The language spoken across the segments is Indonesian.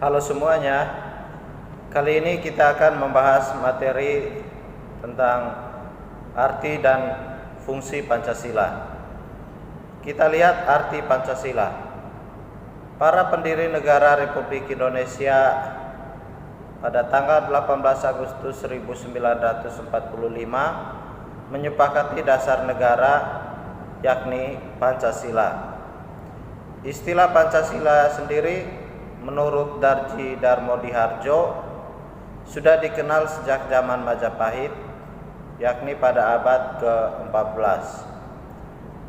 Halo semuanya, kali ini kita akan membahas materi tentang arti dan fungsi Pancasila. Kita lihat arti Pancasila. Para pendiri negara Republik Indonesia pada tanggal 18 Agustus 1945 menyepakati dasar negara, yakni Pancasila. Istilah Pancasila sendiri menurut Darji Darmodihardjo sudah dikenal sejak zaman Majapahit, yakni pada abad ke-14.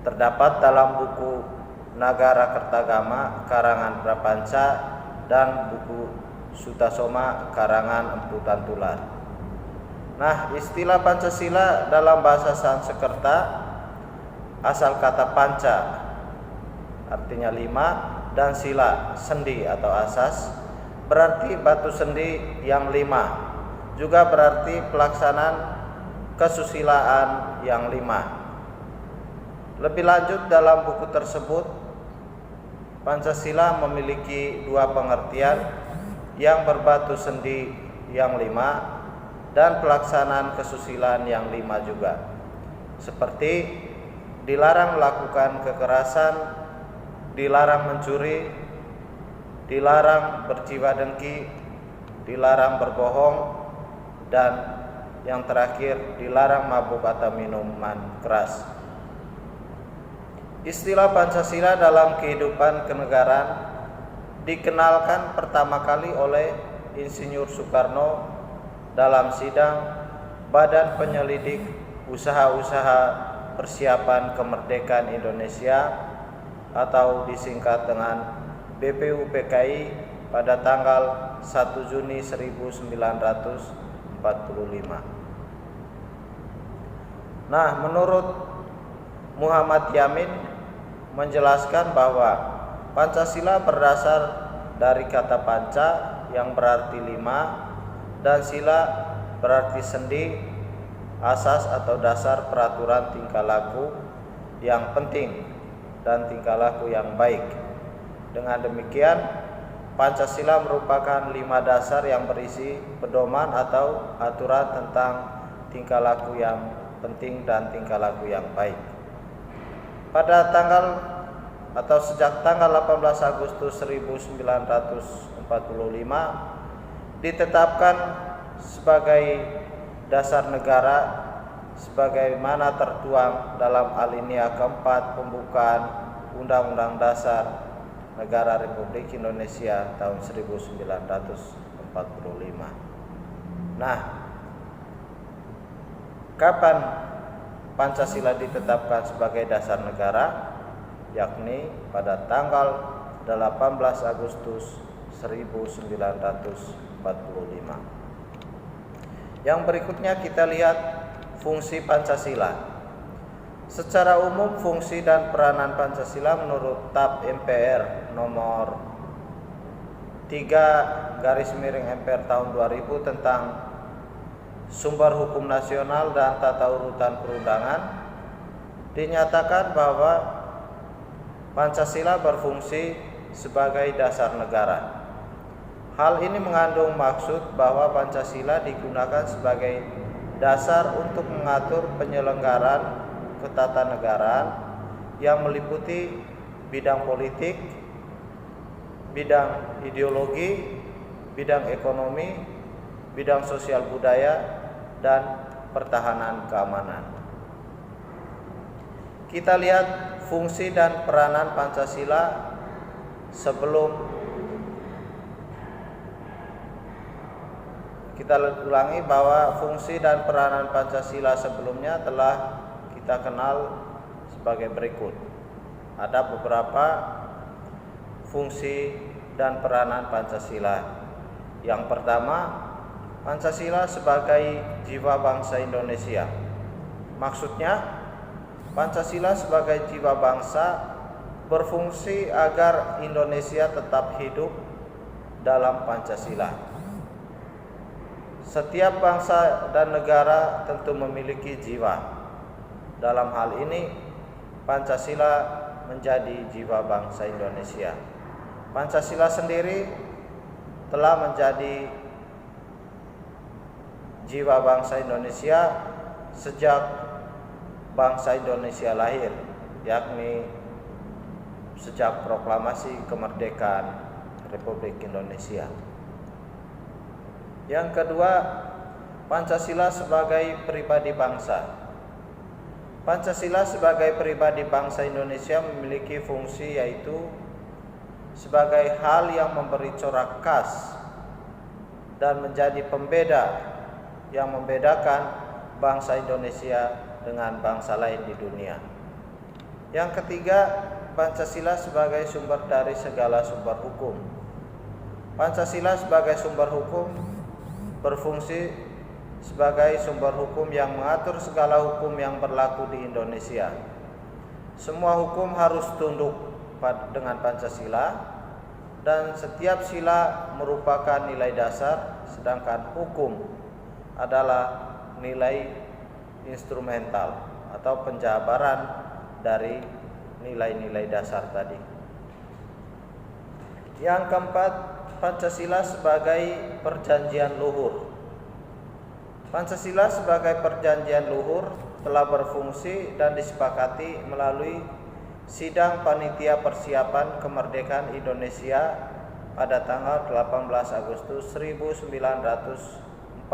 Terdapat dalam buku Nagara Kertagama karangan Prapanca dan buku Sutasoma karangan Empu Tantular. Nah, istilah Pancasila dalam bahasa Sanskerta asal kata panca, artinya 5, dan sila, sendi atau asas, berarti batu sendi yang 5, juga berarti pelaksanaan kesusilaan yang 5. Lebih lanjut dalam buku tersebut, Pancasila memiliki 2 pengertian, yang berbatu sendi yang 5 dan pelaksanaan kesusilaan yang 5 juga, seperti dilarang melakukan kekerasan, dilarang mencuri, dilarang berjiwa dengki, dilarang berbohong, dan yang terakhir dilarang mabuk atau minuman keras. Istilah Pancasila dalam kehidupan kenegaraan dikenalkan pertama kali oleh Insinyur Soekarno dalam sidang Badan Penyelidik Usaha-usaha Persiapan Kemerdekaan Indonesia atau disingkat dengan BPUPKI pada tanggal 1 Juni 1945. Nah, menurut Muhammad Yamin menjelaskan bahwa Pancasila berdasar dari kata panca yang berarti 5 dan sila berarti sendi, asas atau dasar peraturan tingkah laku yang penting dan tingkah laku yang baik. Dengan demikian, Pancasila merupakan 5 dasar yang berisi pedoman atau aturan tentang tingkah laku yang penting dan tingkah laku yang baik. Pada sejak tanggal 18 Agustus 1945 ditetapkan sebagai dasar negara sebagaimana tertuang dalam alinea keempat pembukaan Undang-Undang Dasar Negara Republik Indonesia tahun 1945. Nah, kapan Pancasila ditetapkan sebagai dasar negara? Yakni pada tanggal 18 Agustus 1945. Yang berikutnya kita lihat fungsi Pancasila. Secara umum, fungsi dan peranan Pancasila menurut TAP MPR nomor 3/MPR tahun 2000 tentang sumber hukum nasional dan tata urutan perundangan dinyatakan bahwa Pancasila berfungsi sebagai dasar negara. Hal ini mengandung maksud bahwa Pancasila digunakan sebagai dasar untuk mengatur penyelenggaraan ketatanegaraan yang meliputi bidang politik, bidang ideologi, bidang ekonomi, bidang sosial budaya, dan pertahanan keamanan. Kita lihat fungsi dan peranan Pancasila sebelum kita ulangi bahwa fungsi dan peranan Pancasila sebelumnya telah kita kenal sebagai berikut. Ada beberapa fungsi dan peranan Pancasila. Yang pertama, Pancasila sebagai jiwa bangsa Indonesia. Maksudnya, Pancasila sebagai jiwa bangsa berfungsi agar Indonesia tetap hidup dalam Pancasila. Setiap bangsa dan negara tentu memiliki jiwa. Dalam hal ini, Pancasila menjadi jiwa bangsa Indonesia. Pancasila sendiri telah menjadi jiwa bangsa Indonesia sejak bangsa Indonesia lahir, yakni sejak proklamasi kemerdekaan Republik Indonesia. Yang kedua, Pancasila sebagai pribadi bangsa. Pancasila sebagai pribadi bangsa Indonesia memiliki fungsi yaitu sebagai hal yang memberi corak khas dan menjadi pembeda yang membedakan bangsa Indonesia dengan bangsa lain di dunia. Yang ketiga, Pancasila sebagai sumber dari segala sumber hukum. Pancasila sebagai sumber hukum berfungsi sebagai sumber hukum yang mengatur segala hukum yang berlaku di Indonesia. Semua hukum harus tunduk dengan Pancasila, dan setiap sila merupakan nilai dasar, sedangkan hukum adalah nilai instrumental atau penjabaran dari nilai-nilai dasar tadi. Yang keempat, Pancasila sebagai perjanjian luhur. Pancasila sebagai perjanjian luhur telah berfungsi dan disepakati melalui Sidang Panitia Persiapan Kemerdekaan Indonesia pada tanggal 18 Agustus 1945.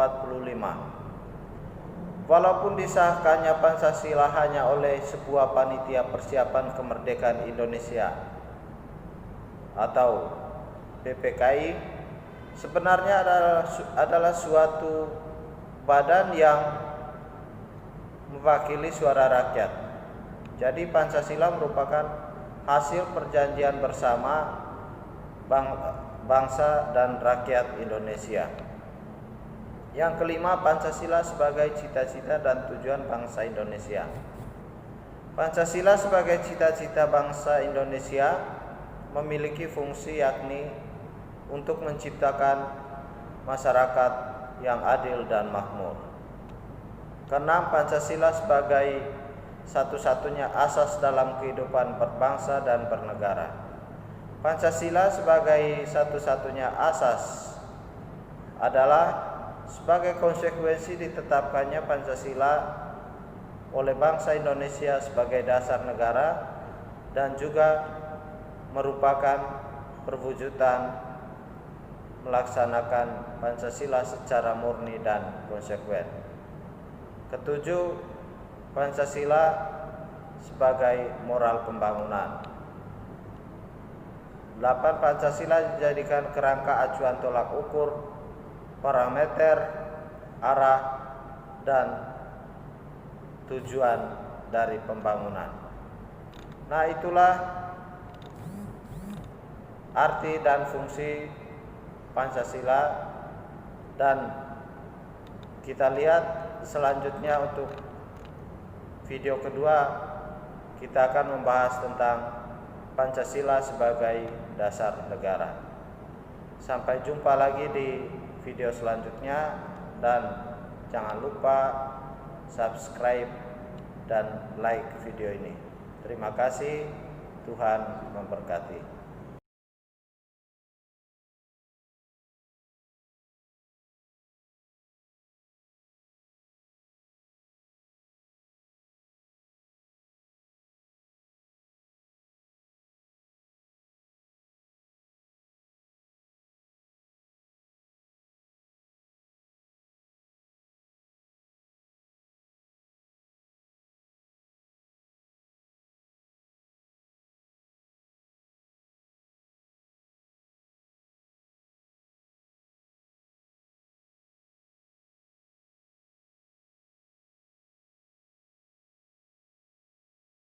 Walaupun disahkannya Pancasila hanya oleh sebuah Panitia Persiapan Kemerdekaan Indonesia atau PPKI, sebenarnya adalah suatu badan yang mewakili suara rakyat. Jadi Pancasila merupakan hasil perjanjian bersama bangsa dan rakyat Indonesia. Yang kelima, Pancasila sebagai cita-cita dan tujuan bangsa Indonesia. Pancasila sebagai cita-cita bangsa Indonesia memiliki fungsi yakni untuk menciptakan masyarakat yang adil dan makmur. Keenam, Pancasila sebagai satu-satunya asas dalam kehidupan berbangsa dan bernegara. Pancasila sebagai satu-satunya asas adalah sebagai konsekuensi ditetapkannya Pancasila oleh bangsa Indonesia sebagai dasar negara dan juga merupakan perwujudan melaksanakan Pancasila secara murni dan konsekuen. Ketujuh, Pancasila sebagai moral pembangunan. 8. Pancasila dijadikan kerangka acuan tolak ukur, parameter, arah, dan tujuan dari pembangunan. Nah, itulah arti dan fungsi Pancasila, dan kita lihat selanjutnya untuk video kedua kita akan membahas tentang Pancasila sebagai dasar negara. Sampai jumpa lagi di video selanjutnya, dan jangan lupa subscribe dan like video ini. Terima kasih, Tuhan memberkati.